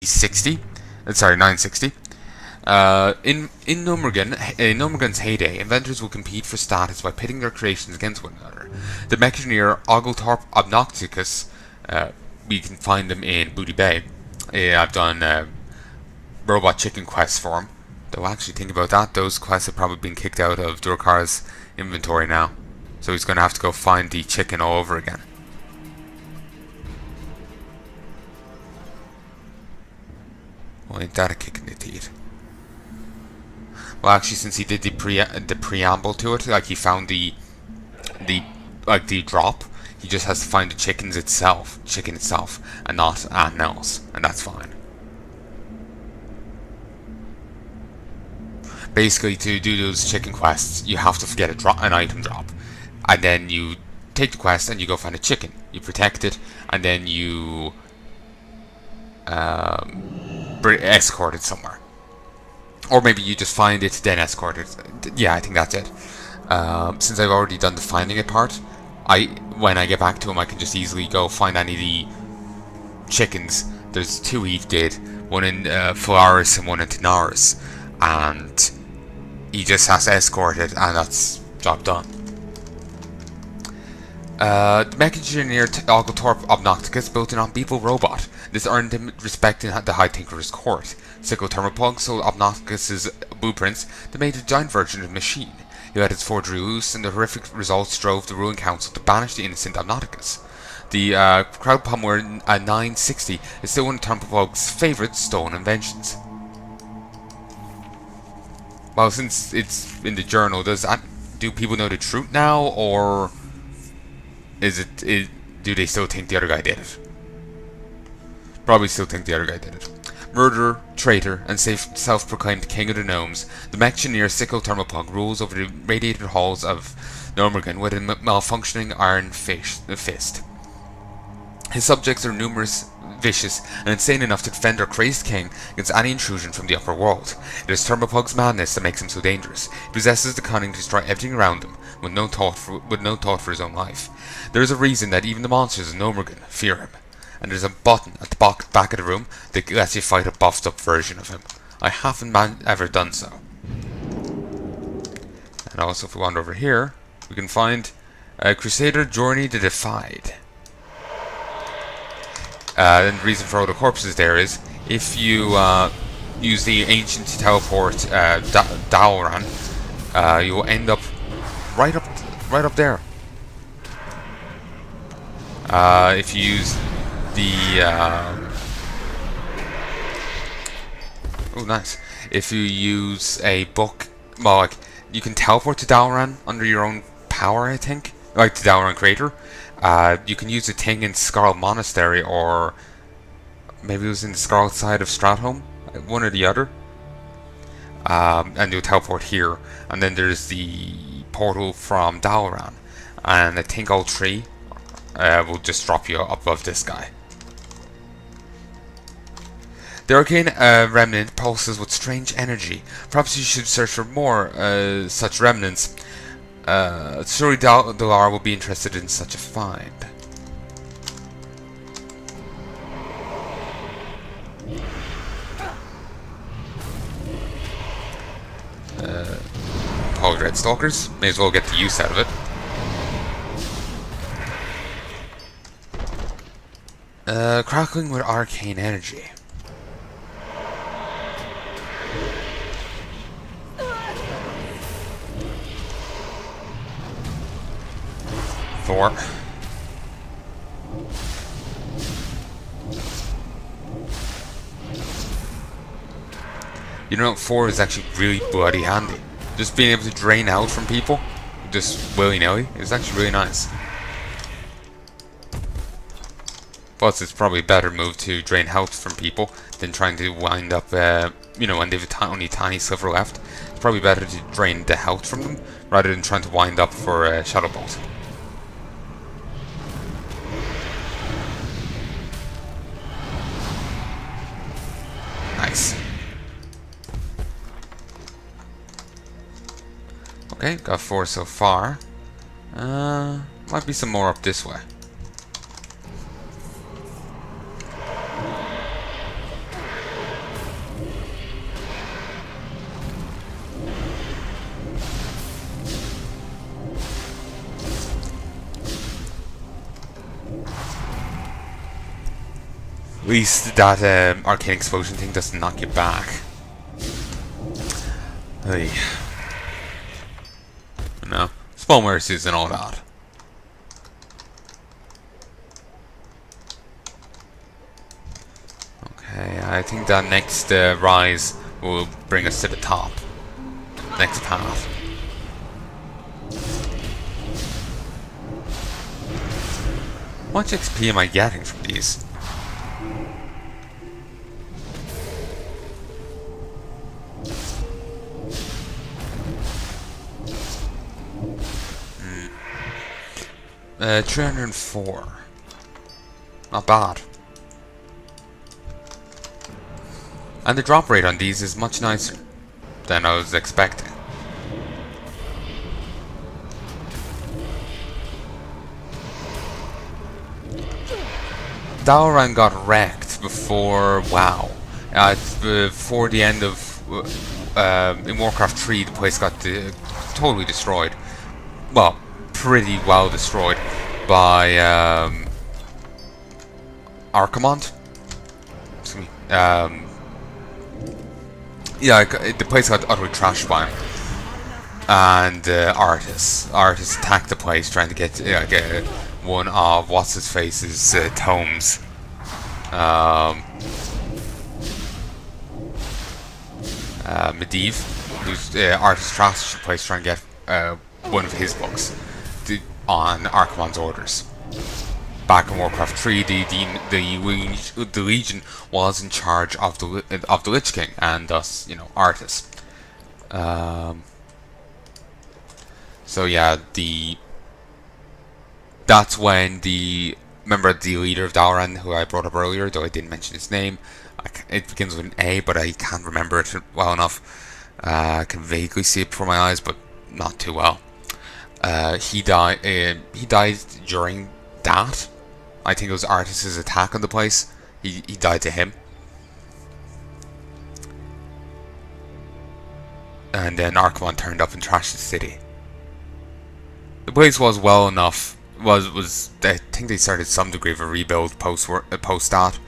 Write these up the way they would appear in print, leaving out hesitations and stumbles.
60. Sorry, 960. In Nomergun's heyday, inventors would compete for status by pitting their creations against one another. The Mechaneer Oglethorpe Obnocticus, we can find them in Booty Bay. I've done robot chicken quests for him. Though actually think about that, those quests have probably been kicked out of Durkar's inventory now. So he's going to have to go find the chicken all over again. Well, ain't that a kick in the teeth? Well, actually, since he did the preamble to it, like he found the drop, he just has to find the chicken itself, and not anything else, and that's fine. Basically, to do those chicken quests, you have to get an item drop, and then you take the quest and you go find a chicken. You protect it, and then you escort it somewhere. Or maybe you just find it, then escort it. Yeah, I think that's it. Since I've already done the finding it part, when I get back to him, I can just easily go find any of the chickens. There's 2 he did, one in Phalaris and one in Tanaris, and he just has to escort it, and that's job done. The mech engineer Oglethorpe Obnocticus built an unbeatable robot. This earned him respect in the High Tinker's court. Psychothermopug sold Obnocticus's blueprints that made a giant version of the machine. He let its forgery loose, and the horrific results drove the ruling council to banish the innocent Obnocticus. The Crowdpalmer 960 is still one of Thermopug's favourite stolen inventions. Well, since it's in the journal, do people know the truth now, or do they still think the other guy did it? Probably still think the other guy did it. Murderer, traitor, and self-proclaimed king of the gnomes, the Mechaneer Psychothermopug rules over the radiated halls of Normergun with a malfunctioning iron fist. His subjects are numerous, vicious, and insane enough to defend our crazed king against any intrusion from the upper world. It is Thermopug's madness that makes him so dangerous. He possesses the cunning to destroy everything around him, with no thought for his own life. There is a reason that even the monsters of Nomergun fear him, and there's a button at the back of the room that lets you fight a buffed up version of him. I haven't ever done so. And also, if we wander over here, we can find Crusader Journey the Defied. And the reason for all the corpses there is, if you use the ancient teleport Dalaran, you will end up right up there. If you use the oh, nice. If you use a book, well, like, you can teleport to Dalaran under your own power, I think, like the Dalaran Crater. You can use a thing in Scarlet Monastery, or maybe it was in the Scarlet side of Stratholme, one or the other. And you'll teleport here, and then there's the portal from Dalaran, and I think all 3 will just drop you up above this guy. The arcane remnant pulses with strange energy. Perhaps you should search for more such remnants. Surely Dalaran will be interested in such a find. Paul Dreadstalkers. May as well get the use out of it. Crackling with arcane energy. Thor. You know, 4 is actually really bloody handy. Just being able to drain out from people, just willy-nilly, is actually really nice. Plus, it's probably a better move to drain health from people than trying to wind up, you know, when they've only a tiny sliver left. It's probably better to drain the health from them, rather than trying to wind up for Shadow Bolt. Nice. Okay, got 4 so far. Might be some more up this way. least that arcane explosion thing doesn't knock you back. Hey. No. Small mercies and all that. Okay, I think that next rise will bring us to the top. Next path. How much XP am I getting from these? Hmm. 304. Not bad. And the drop rate on these is much nicer than I was expecting. Dalaran got wrecked before WoW. Before the end of in Warcraft 3, the place got totally destroyed. Well, pretty well destroyed by Archimond. Excuse me. Yeah, the place got utterly trashed by him. And Artis attacked the place trying to get one of what's his face's tomes. Medivh, who's Artis trashed the place trying to get one of his books on Archimond's orders. Back in Warcraft 3, the Legion was in charge of the Lich King, and thus, you know, Artis. So yeah, that's when remember the leader of Dalaran, who I brought up earlier, though I didn't mention his name. It begins with an A, but I can't remember it well enough. I can vaguely see it before my eyes, but not too well. He died. He died during that. I think it was Artis's attack on the place. He died to him. And then Archimond turned up and trashed the city. The place was well enough. Was I think they started some degree of a rebuild post that.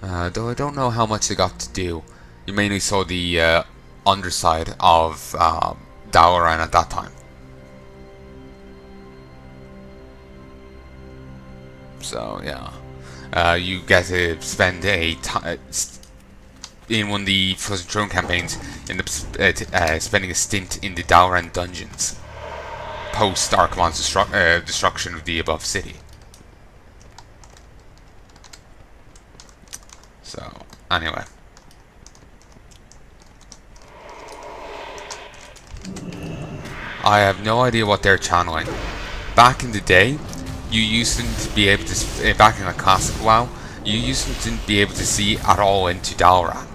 Though I don't know how much they got to do. You mainly saw the underside of Dalaran at that time. So yeah, you get to spend in one of the Frozen Throne campaigns, spending a stint in the Dalaran dungeons post Archimond's destruction of the above city. So anyway, I have no idea what they're channeling. Back in the day, you used to be able to, back in a classic WoW, you used to be able to see at all into Dalaran.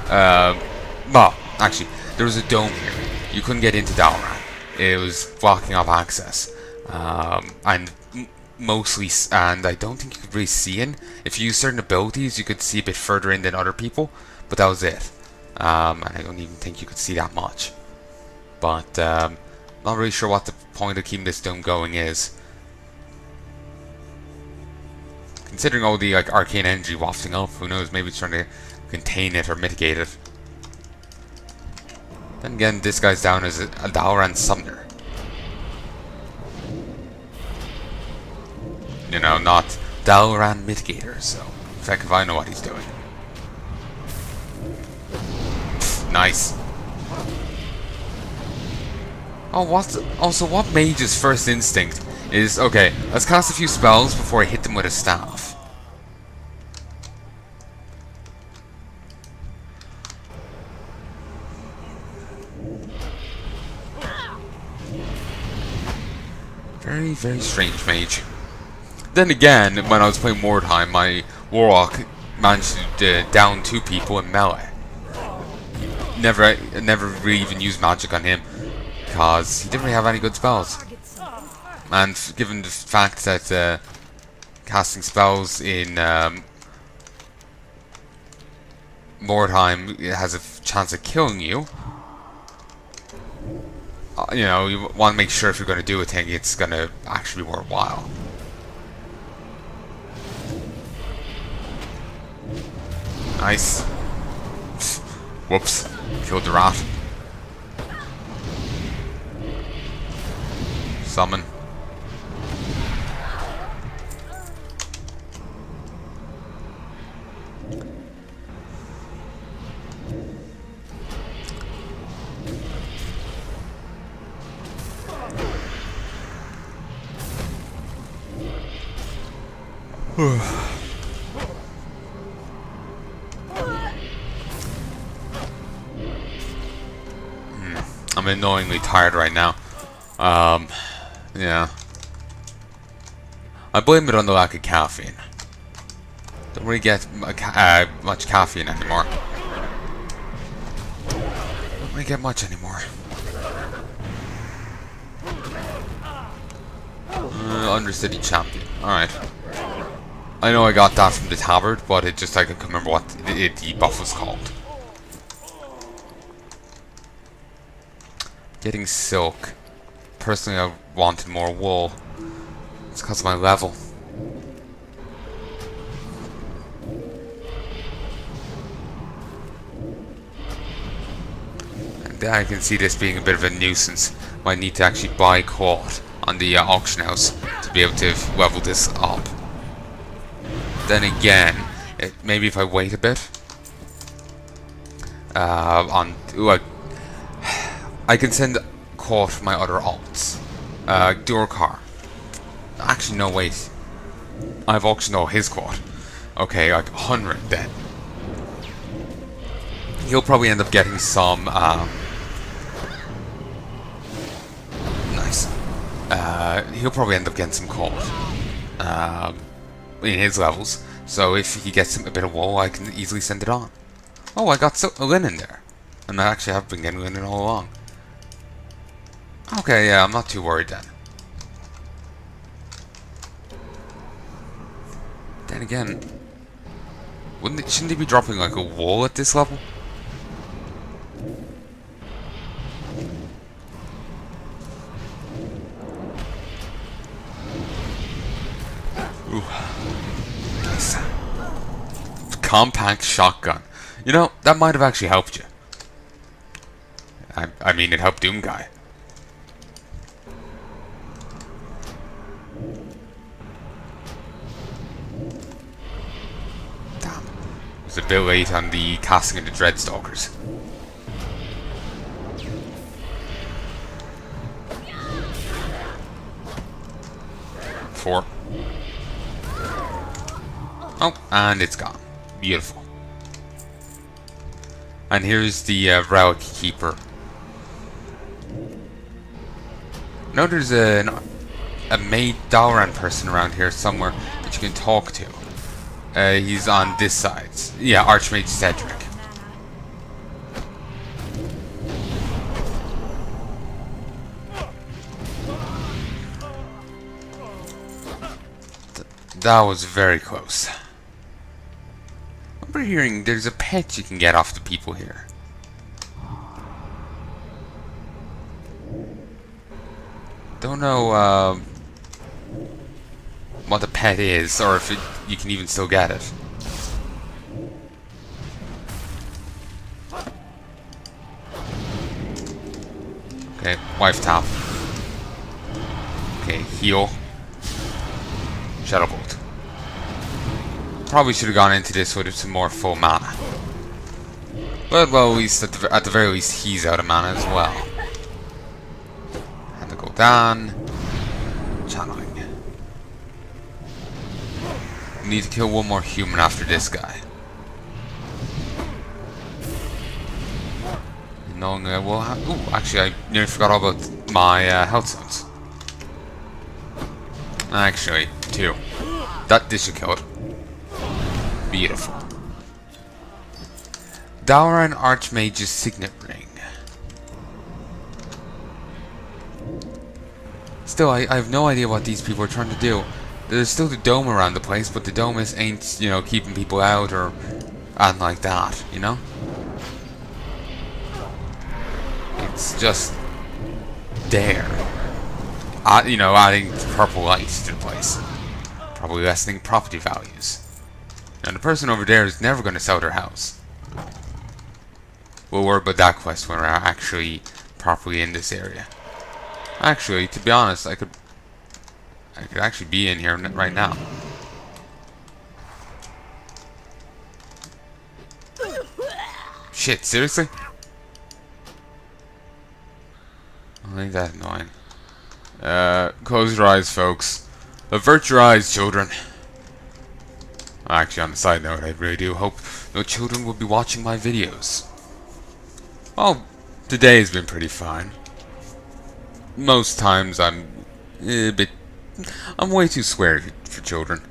Well, actually, there was a dome here. You couldn't get into Dalaran. It was blocking off access. And mostly, and I don't think you could really see in. If you used certain abilities, you could see a bit further in than other people, but that was it. And I don't even think you could see that much. But, not really sure what the point of keeping this dome going is. Considering all the arcane energy wafting up, who knows, maybe it's trying to contain it or mitigate it. Then again, this guy's down as a Dalaran summoner. You know, not Dalaran mitigator, so heck if I know what he's doing. Nice. Oh, what mage's first instinct is, okay, let's cast a few spells before I hit them with a staff. Very, very strange mage. Then again, when I was playing Mordheim, my Warlock managed to down 2 people in melee. Never really even used magic on him, because he didn't really have any good spells. And given the fact that casting spells in Mordheim has a chance of killing you, you know, you want to make sure if you're going to do a thing, it's going to actually be worthwhile. Nice. Whoops. Killed the rat. Summon. I'm annoyingly tired right now. Yeah. I blame it on the lack of caffeine. Don't really get much caffeine anymore. Don't really get much anymore. Undercity champion. Alright. I know I got that from the tabard, but it just I can't remember what the buff was called. Getting silk. Personally, I wanted more wool. It's because of my level. And I can see this being a bit of a nuisance. Might need to actually buy cloth on the auction house to be able to level this up. Then again, maybe if I wait a bit, I can send cloth my other alts. Durkar. Actually, no, wait. I've auctioned all his cloth. Okay, like 100 then. He'll probably end up getting some, nice. He'll probably end up getting some cloth. In his levels, so if he gets a bit of wool, I can easily send it on. Oh, I got a linen there, and I actually have been getting linen all along. Okay, yeah, I'm not too worried then. Then again, shouldn't they be dropping like a wool at this level? Ooh. Nice. Compact shotgun. You know, that might have actually helped you. I mean, it helped Doomguy. Damn. It was a bit late on the casting of the Dreadstalkers. Four. Oh, and it's gone. Beautiful. And here's the Relic Keeper. I know there's a maid Dalaran person around here somewhere that you can talk to. He's on this side. Yeah, Archmage Cedric. That was very close. I remember hearing there's a pet you can get off the people here. Don't know what the pet is, or if you can even still get it. Okay, wife tap. Okay, heal. Shadow Bolt. Probably should have gone into this with some more full mana. But well, at least at the very least, he's out of mana as well. Have to go down. Channeling. Need to kill one more human after this guy. Knowing we'll have. Ooh, actually, I nearly forgot all about my health zones. Actually, 2. This should kill it. Beautiful. Dalaran Archmage's Signet Ring. Still, I have no idea what these people are trying to do. There's still the dome around the place, but the dome ain't, you know, keeping people out or anything like that, you know? It's just there. You know, adding purple lights to the place. Probably lessening property values. And the person over there is never going to sell their house. We'll worry about that quest when we're actually properly in this area. Actually, to be honest, I could actually be in here right now. Shit, seriously? I think that's annoying. Close your eyes, folks. Avert your eyes, children. Actually, on the side note, I really do hope no children will be watching my videos. Well, today has been pretty fine. Most times I'm way too sweary for children.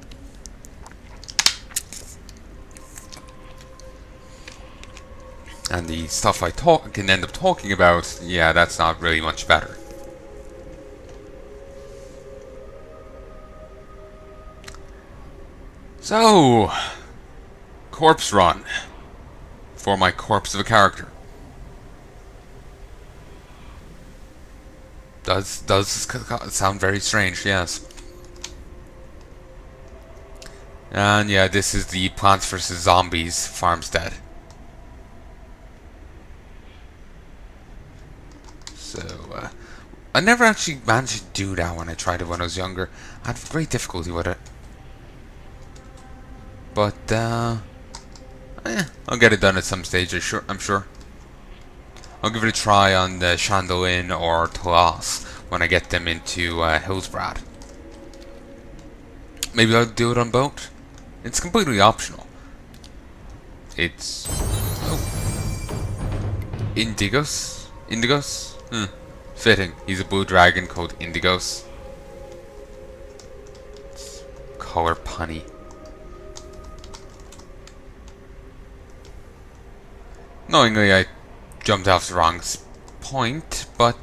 And the stuff I can end up talking about, yeah, that's not really much better. So, corpse run for my corpse of a character. Does sound very strange, yes. And yeah, this is the Plants vs. Zombies farmstead. So, I never actually managed to do that when I tried it when I was younger. I had great difficulty with it. But, I'll get it done at some stage, I'm sure. I'll give it a try on the Shandalyn or Talas when I get them into Hillsbrad. Maybe I'll do it on both. It's completely optional. It's... oh. Indigos? Indigos? Fitting. He's a blue dragon called Indigos. It's color punny. Knowingly, I jumped off the wrong point, but,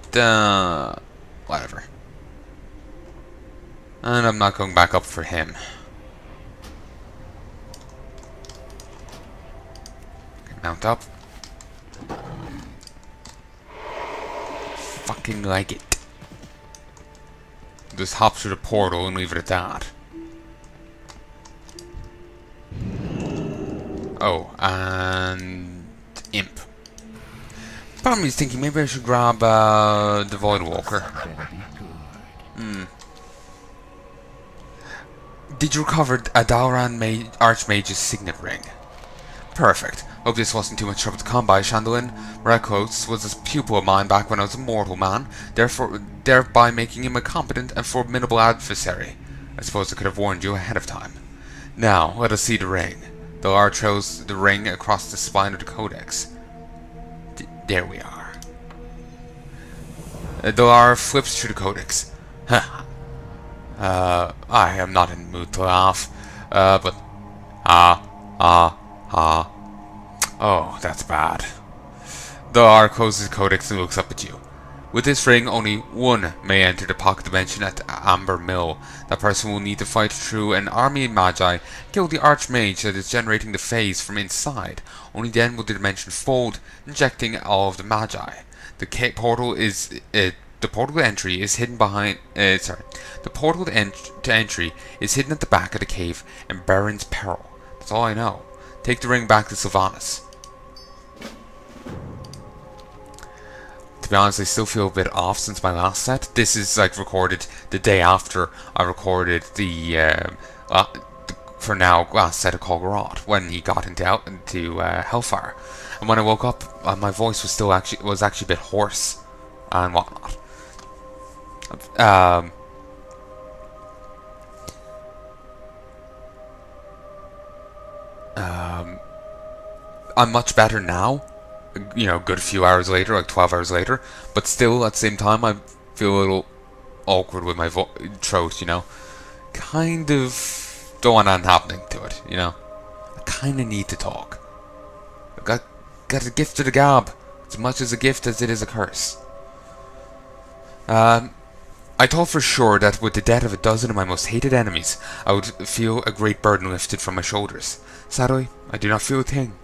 whatever. And I'm not going back up for him. Okay, mount up. Fucking like it. Just hop through the portal and leave it at that. Oh, and... Imp. Part of me is thinking maybe I should grab the Void Walker. Did you recover a Dalaran Archmage's signet ring? Perfect. Hope this wasn't too much trouble to come by, Shandalyn. Rekos was a pupil of mine back when I was a mortal man, thereby making him a competent and formidable adversary. I suppose I could have warned you ahead of time. Now, let us see the ring. Dalaran throws the ring across the spine of the codex. There we are. Dalaran flips through the codex. I am not in the mood to laugh. But... Oh, that's bad. Dalaran closes the codex and looks up at you. With this ring, only one may enter the pocket dimension at Amber Mill. That person will need to fight through an army of magi, kill the archmage that is generating the phase from inside. Only then will the dimension fold, injecting all of the magi. The portal to entry is hidden behind. The portal to entry is hidden at the back of the cave in Baron's Peril. That's all I know. Take the ring back to Sylvanas. To be honest, I still feel a bit off since my last set. This is like recorded the day after I recorded the for now last set of Colgarot when he got into Hellfire, and when I woke up, my voice was still actually a bit hoarse and whatnot. I'm much better now. You know, good few hours later, like 12 hours later, but still at the same time I feel a little awkward with my throat, you know. Kind of don't want anything happening to it, you know. I kind of need to talk. I got a gift of the gab. As much as a gift as it is a curse. I thought for sure that with the death of a dozen of my most hated enemies, I would feel a great burden lifted from my shoulders. Sadly, I do not feel a thing.